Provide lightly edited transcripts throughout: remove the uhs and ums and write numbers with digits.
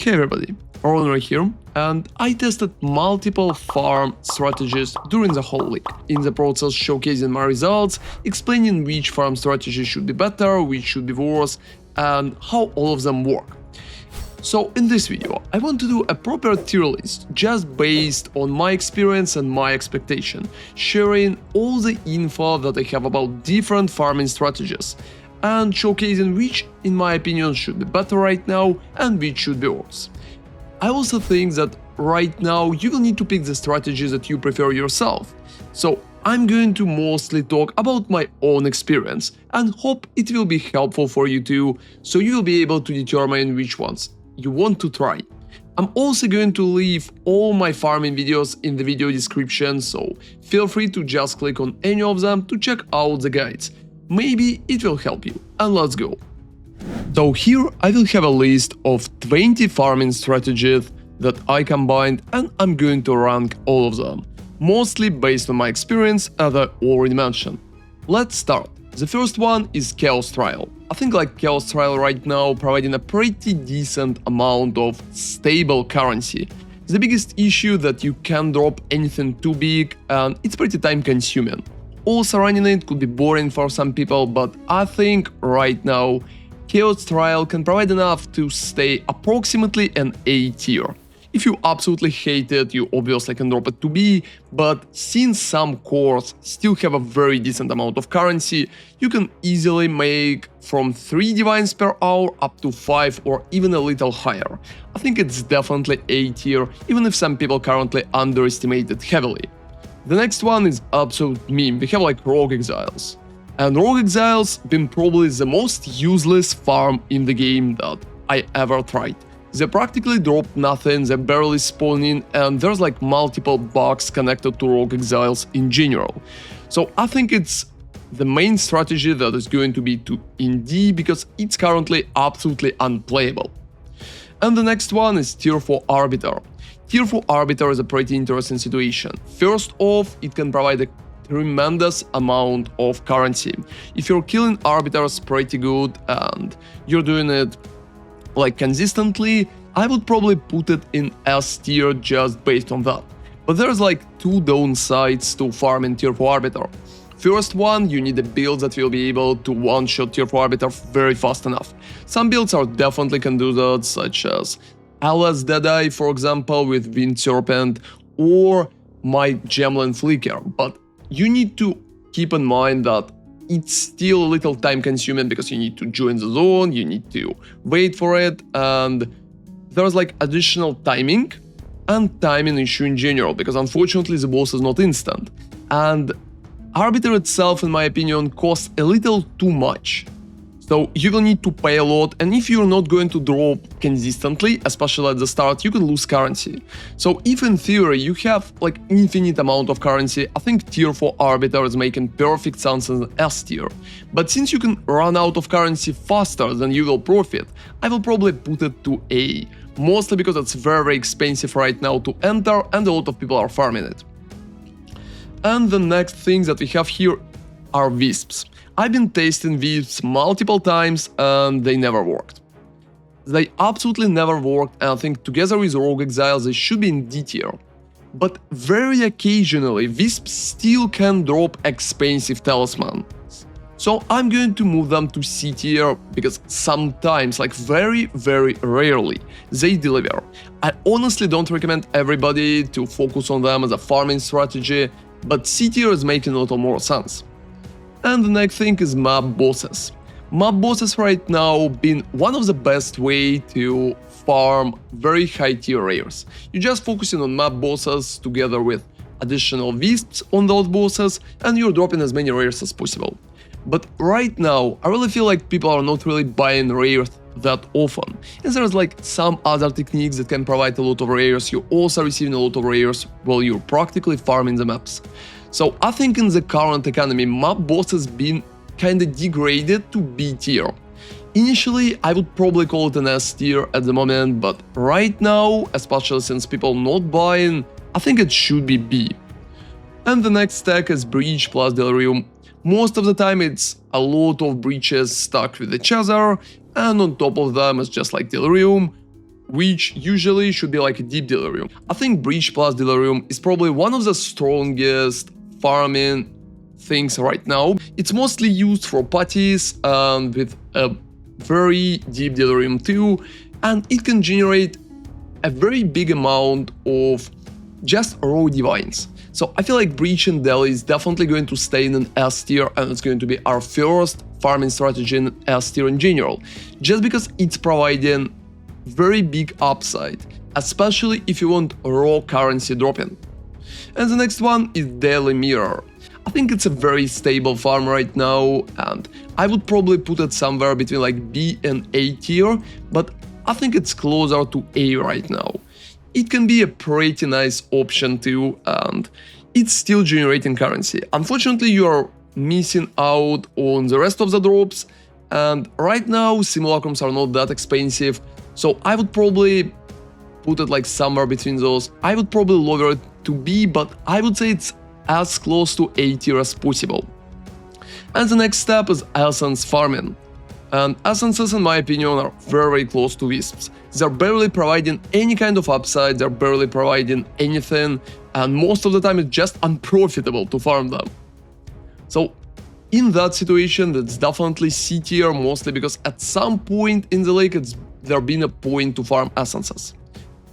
Hey everybody, ronarray here, and I tested multiple farm strategies during the whole week, in the process showcasing my results, explaining which farm strategy should be better, which should be worse, and how all of them work. So in this video, I want to do a proper tier list, just based on my experience and my expectation, sharing all the info that I have about different farming strategies, and showcasing which, in my opinion, should be better right now and which should be worse. I also think that right now you will need to pick the strategies that you prefer yourself. So I'm going to mostly talk about my own experience and hope it will be helpful for you too, so you will be able to determine which ones you want to try. I'm also going to leave all my farming videos in the video description, so feel free to just click on any of them to check out the guides. Maybe it will help you, and let's go. So here I will have a list of 20 farming strategies that I combined, and I'm going to rank all of them, mostly based on my experience as I already mentioned. Let's start. The first one is Chaos Trial. I think like Chaos Trial right now providing a pretty decent amount of stable currency. The biggest issue that you can't drop anything too big and it's pretty time consuming. Also running it could be boring for some people, but I think right now Chaos Trial can provide enough to stay approximately an A tier. If you absolutely hate it, you obviously can drop it to B, but since some cores still have a very decent amount of currency, you can easily make from 3 divines per hour up to 5 or even a little higher. I think it's definitely A tier, even if some people currently underestimate it heavily. The next one is absolute meme. We have like Rogue Exiles. And Rogue Exiles been probably the most useless farm in the game that I ever tried. They practically drop nothing, they barely spawn in, and there's like multiple bugs connected to Rogue Exiles in general. So I think it's the main strategy that is going to be in D because it's currently absolutely unplayable. And the next one is Tier 4 Arbiter. Tier 4 Arbiter is a pretty interesting situation. First off, it can provide a tremendous amount of currency. If you're killing Arbiters pretty good and you're doing it like consistently, I would probably put it in S tier just based on that. But there's like two downsides to farming Tier 4 Arbiter. First one, you need a build that will be able to one-shot Tier 4 Arbiter very fast enough. Some builds are definitely can do that, such as LS Deadeye, for example, with Wind Serpent, or my Gemlin Flicker, but you need to keep in mind that it's still a little time consuming because you need to join the zone, you need to wait for it, and there's like additional timing and timing issue in general, because unfortunately the boss is not instant. And Arbiter itself, in my opinion, costs a little too much. So you will need to pay a lot, and if you're not going to drop consistently, especially at the start, you can lose currency. So if in theory you have like infinite amount of currency, I think Tier 4 Arbiter is making perfect sense as an S tier. But since you can run out of currency faster than you will profit, I will probably put it to A, mostly because it's very expensive right now to enter and a lot of people are farming it. And the next thing that we have here are Wisps. I've been testing Wisps multiple times and they never worked. They absolutely never worked, and I think together with Rogue Exiles they should be in D tier. But very occasionally Wisps still can drop expensive talismans. So I'm going to move them to C tier because sometimes, like very rarely, they deliver. I honestly don't recommend everybody to focus on them as a farming strategy, but C tier is making a little more sense. And the next thing is map bosses. Map bosses right now been one of the best way to farm very high tier rares. You're just focusing on map bosses together with additional Wisps on those bosses, and you're dropping as many rares as possible. But right now, I really feel like people are not really buying rares that often. And there's like some other techniques that can provide a lot of rares. You're also receiving a lot of rares while you're practically farming the maps. So I think in the current economy, map bosses been kinda degraded to B tier. Initially, I would probably call it an S tier at the moment, but right now, especially since people not buying, I think it should be B. And the next stack is Breach plus Delirium. Most of the time it's a lot of breaches stuck with each other, and on top of them it's just like Delirium. which usually should be like a deep Delirium. I think Breach plus Delirium is probably one of the strongest farming things right now. It's mostly used for parties and with a very deep Delirium too, and it can generate a very big amount of just raw divines. So I feel like Breach and Del is definitely going to stay in an S tier, and it's going to be our first farming strategy in S tier in general, just because it's providing very big upside, especially if you want raw currency dropping. And the next one is Daily Mirror. I think it's a very stable farm right now, and I would probably put it somewhere between like B and A tier, but I think it's closer to A right now. It can be a pretty nice option too, and it's still generating currency. Unfortunately, you are missing out on the rest of the drops, and right now simulacrums are not that expensive, so I would probably put it like somewhere between those. I would probably lower it to B, but I would say it's as close to A tier as possible. And the next step is essence farming. And essences, in my opinion, are very close to Wisps. They're barely providing any kind of upside, they're barely providing anything, and most of the time it's just unprofitable to farm them. So in that situation, that's definitely C tier, mostly because at some point in the lake there been a point to farm essences.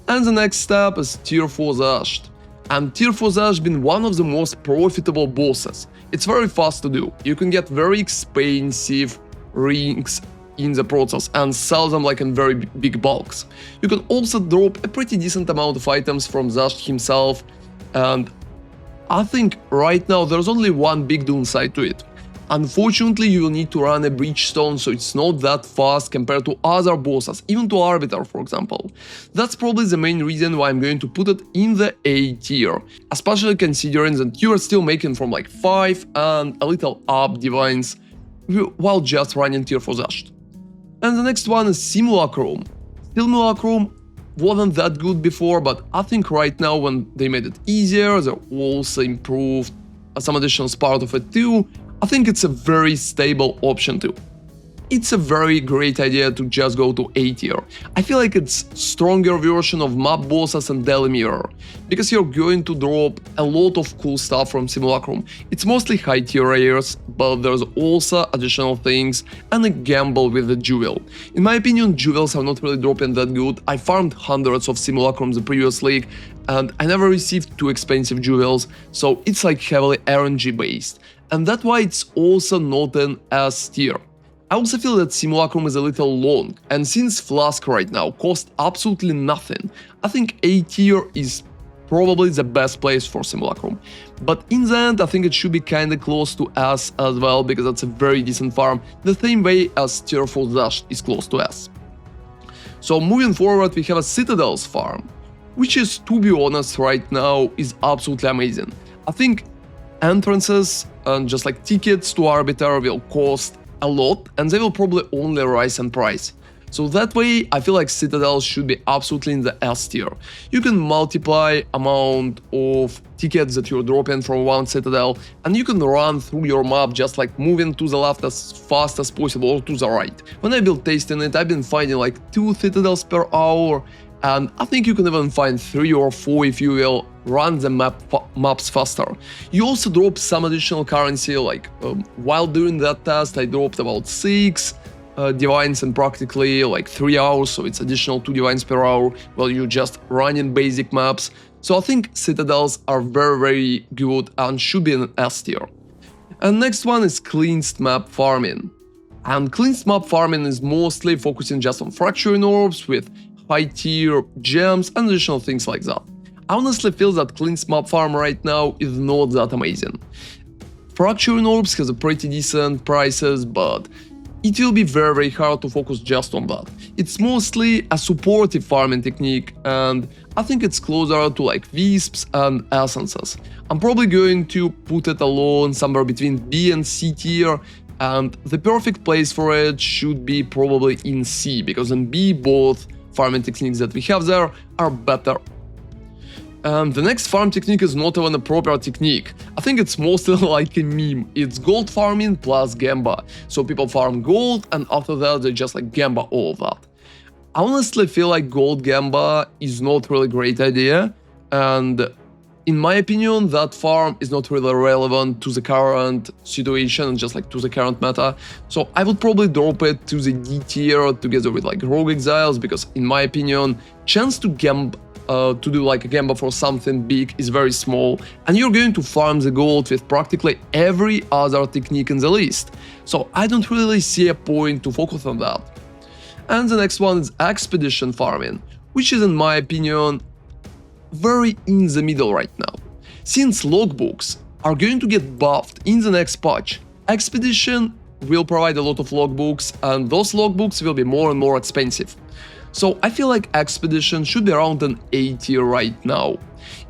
And the next step is tier 4 Xesht. And tier 4 Xesht been one of the most profitable bosses. It's very fast to do. You can get very expensive rings in the process and sell them like in very big bulks. You can also drop a pretty decent amount of items from Xesht himself, and I think right now there's only one big downside to it. Unfortunately, you will need to run a Breachstone, so it's not that fast compared to other bosses, even to Arbiter, for example. That's probably the main reason why I'm going to put it in the A tier, especially considering that you are still making from like 5 and a little up divines while just running tier 4 Xesht. And the next one is Simulacrum. Simulacrum wasn't that good before, but I think right now when they made it easier, they also improved some additional part of it too. I think it's a very stable option too. It's a very great idea to just go to A tier. I feel like it's stronger version of map bosses and Daily Mirror, because you're going to drop a lot of cool stuff from Simulacrum. It's mostly high tier rares, but there's also additional things and a gamble with the jewel. In my opinion, jewels are not really dropping that good. I farmed hundreds of Simulacrums the previous league, and I never received too expensive jewels, so it's like heavily RNG based. And that's why it's also not an S tier. I also feel that Simulacrum is a little long, and since Flask right now costs absolutely nothing, I think A tier is probably the best place for Simulacrum. But in the end, I think it should be kinda close to S as well, because that's a very decent farm, the same way as tier 4 Xesht is close to S. So moving forward, we have a Citadel's Farm, which is, to be honest, right now is absolutely amazing. I think entrances and just like tickets to Arbiter will cost a lot, and they will probably only rise in price. So that way, I feel like Citadel should be absolutely in the S tier. You can multiply amount of tickets that you're dropping from one Citadel, and you can run through your map just like moving to the left as fast as possible or to the right. When I've been tasting it, I've been finding like 2 Citadels per hour, and I think you can even find 3 or 4 if you will run the maps faster. You also drop some additional currency, like while doing that test I dropped about 6 divines in practically like 3 hours, so it's additional 2 divines per hour while you're just running basic maps. So I think Citadels are very good and should be in S tier. And next one is Cleansed Map Farming. And Cleansed Map Farming is mostly focusing just on fracturing orbs with high tier gems and additional things like that. I honestly feel that Cleansed Map Farm right now is not that amazing. Fracturing orbs has a pretty decent prices, but it will be very hard to focus just on that. It's mostly a supportive farming technique, and I think it's closer to like Wisps and Essences. I'm probably going to put it alone somewhere between B and C tier, and the perfect place for it should be probably in C, because in B both farming techniques that we have there are better. And the next farm technique is not even a proper technique. I think it's mostly like a meme. It's gold farming plus Gamba. So people farm gold and after that they just like Gamba all of that. I honestly feel like gold Gamba is not really great idea, and in my opinion, that farm is not really relevant to the current situation, just like to the current meta. So I would probably drop it to the D tier together with like Rogue Exiles, because in my opinion, chance to do like a Gamba for something big is very small, and you're going to farm the gold with practically every other technique in the list. So I don't really see a point to focus on that. And the next one is Expedition Farming, which is in my opinion very in the middle right now. Since logbooks are going to get buffed in the next patch, Expedition will provide a lot of logbooks, and those logbooks will be more and more expensive. So I feel like Expedition should be around an A tier right now.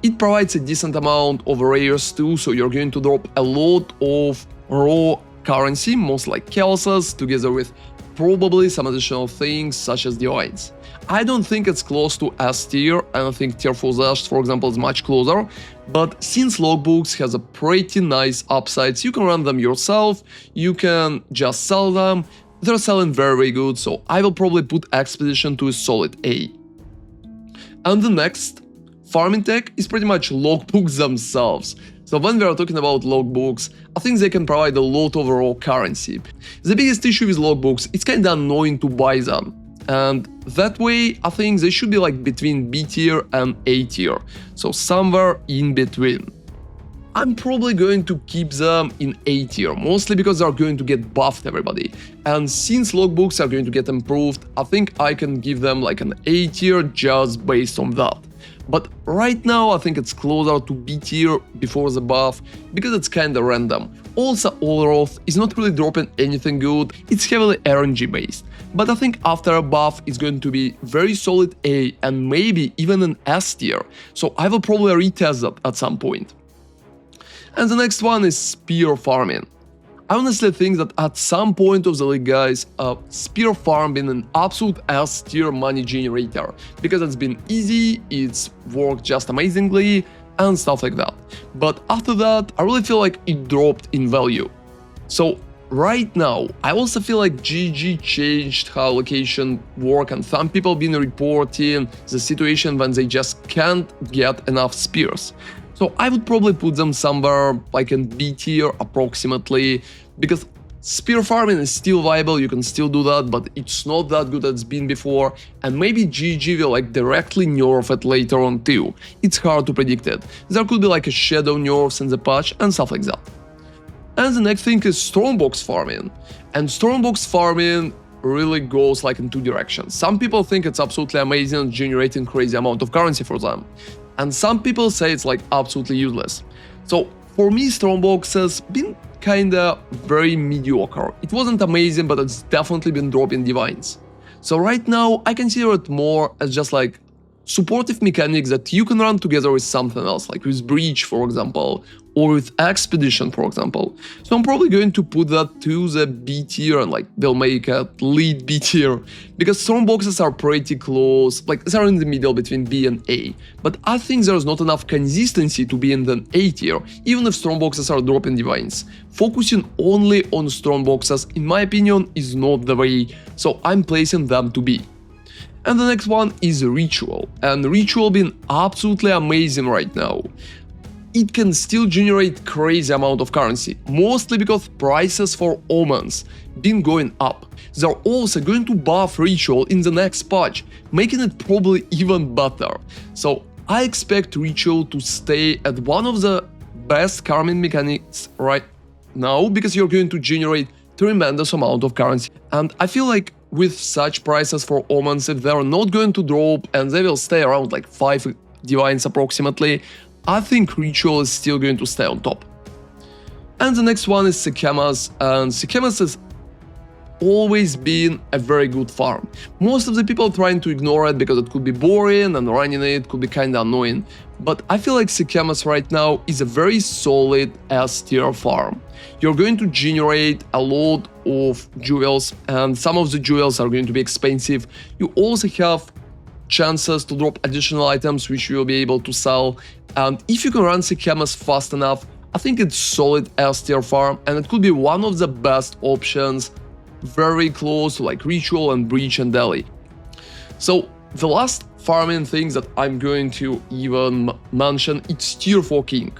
It provides a decent amount of rares too, so you're going to drop a lot of raw currency, most like chaoses, together with probably some additional things such as divines. I don't think it's close to S tier, I don't think tier 4 Xesht, for example, is much closer, but since logbooks has a pretty nice upsides, you can run them yourself, you can just sell them, they're selling very good, so I will probably put Expedition to a solid A. And the next farming tech is pretty much logbooks themselves. So when we are talking about logbooks, I think they can provide a lot of raw currency. The biggest issue with logbooks, it's kinda annoying to buy them. And that way, I think they should be like between B tier and A tier, so somewhere in between. I'm probably going to keep them in A tier, mostly because they're going to get buffed, everybody. And since logbooks are going to get improved, I think I can give them like an A tier just based on that. But right now I think it's closer to B tier before the buff, because it's kinda random. Also, Allroth is not really dropping anything good, it's heavily RNG based. But I think after a buff it's going to be very solid A and maybe even an S tier, so I will probably retest that at some point. And the next one is Spear Farming. I honestly think that at some point of the league, guys, Spear Farm been an absolute S tier money generator, because it's been easy, it's worked just amazingly, and stuff like that. But after that, I really feel like it dropped in value. So right now, I also feel like GG changed how location work, and some people been reporting the situation when they just can't get enough spears. So I would probably put them somewhere like in B tier approximately, because spear farming is still viable, you can still do that, but it's not that good as it's been before, and maybe GG will like directly nerf it later on too. It's hard to predict it. There could be like a shadow nerfs in the patch and stuff like that. And the next thing is Strongbox farming. And Strongbox farming really goes like in two directions. Some people think it's absolutely amazing, generating crazy amount of currency for them. And some people say it's like absolutely useless. So for me, Strongbox has been kinda very mediocre. It wasn't amazing, but it's definitely been dropping divines. So right now, I consider it more as just like supportive mechanics that you can run together with something else, like with Breach, for example, or with Expedition, for example. So I'm probably going to put that to the B tier and like they'll make a lead B tier, because Strongboxes are pretty close, like they're in the middle between B and A. But I think there's not enough consistency to be in the A tier, even if Strongboxes are dropping divines. Focusing only on Strongboxes, in my opinion, is not the way, so I'm placing them to B. And the next one is Ritual, and Ritual been absolutely amazing right now. It can still generate crazy amount of currency, mostly because prices for omens been going up. They're also going to buff Ritual in the next patch, making it probably even better. So I expect Ritual to stay at one of the best farming mechanics right now, because you're going to generate tremendous amount of currency. And I feel like with such prices for omens, if they're not going to drop and they will stay around like 5 divines approximately, I think Ritual is still going to stay on top. And the next one is Sekhemas, and Sekhemas has always been a very good farm. Most of the people trying to ignore it because it could be boring and running it could be kinda annoying, but I feel like Sekhemas right now is a very solid S tier farm. You're going to generate a lot of jewels, and some of the jewels are going to be expensive. You also have chances to drop additional items which you will be able to sell, and if you can run Sekhemas fast enough, I think it's solid S tier farm, and it could be one of the best options, very close to like Ritual and Breach and Delhi. So the last farming thing that I'm going to even mention, it's Tier 4 King.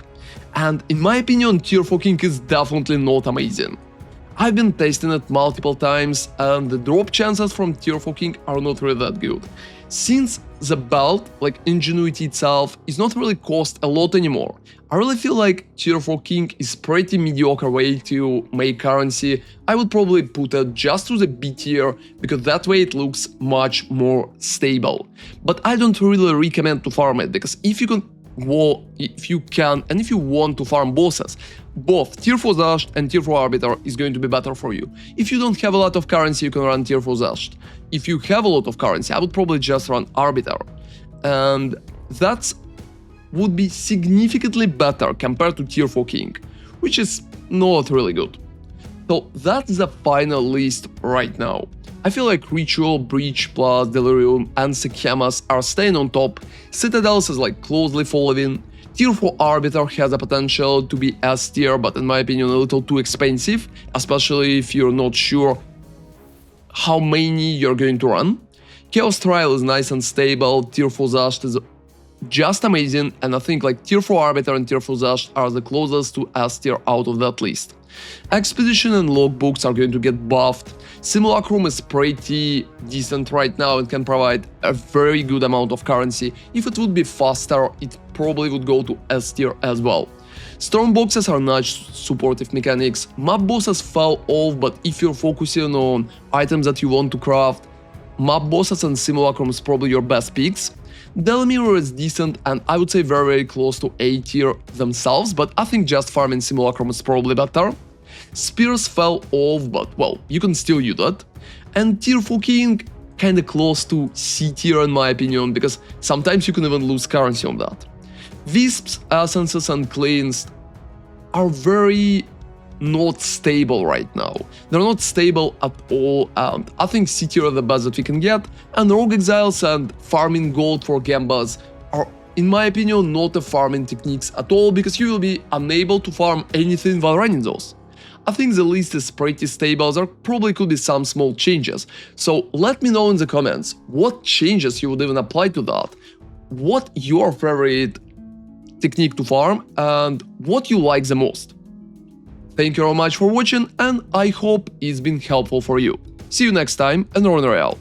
And in my opinion, Tier 4 King is definitely not amazing. I've been testing it multiple times and the drop chances from Tier 4 King are not really that good. Since the belt, like Ingenuity itself, is not really cost a lot anymore, I really feel like Tier 4 King is pretty mediocre way to make currency. I would probably put it just to the B tier, because that way it looks much more stable. But I don't really recommend to farm it, because if you can and if you want to farm bosses, both Tier 4 Xesht and Tier 4 Arbiter is going to be better for you. If you don't have a lot of currency, you can run Tier 4 Xesht. If you have a lot of currency, I would probably just run Arbiter. And that would be significantly better compared to Tier 4 King, which is not really good. So that's the final list right now. I feel like Ritual, Breach plus Delirium and Sekhemas are staying on top, Citadels is like closely following, Tier 4 Arbiter has a potential to be S tier, but in my opinion a little too expensive, especially if you're not sure how many you're going to run. Chaos Trial is nice and stable, Tier 4 Xesht is just amazing, and I think like Tier 4 Arbiter and Tier 4 Xesht are the closest to S tier out of that list. Expedition and Logbooks are going to get buffed. Simulacrum is pretty decent right now and can provide a very good amount of currency. If it would be faster, it probably would go to S tier as well. Strongboxes are nice supportive mechanics. Map bosses fell off, but if you're focusing on items that you want to craft, map bosses and Simulacrum is probably your best picks. Delirium is decent and I would say very, very close to A tier themselves, but I think just farming Simulacrum is probably better. Spears fell off, but well, you can still use that. And Tier 4 King kinda close to C tier in my opinion, because sometimes you can even lose currency on that. Wisps, Essences and Cleansed are very not stable right now. They're not stable at all, and I think C tier are the best that we can get, and Rogue Exiles and farming gold for Gambas are, in my opinion, not a farming techniques at all, because you will be unable to farm anything while running those. I think the list is pretty stable, there probably could be some small changes, so let me know in the comments what changes you would even apply to that, what your favorite technique to farm, and what you like the most. Thank you very much for watching, and I hope it's been helpful for you. See you next time, and ronarray out.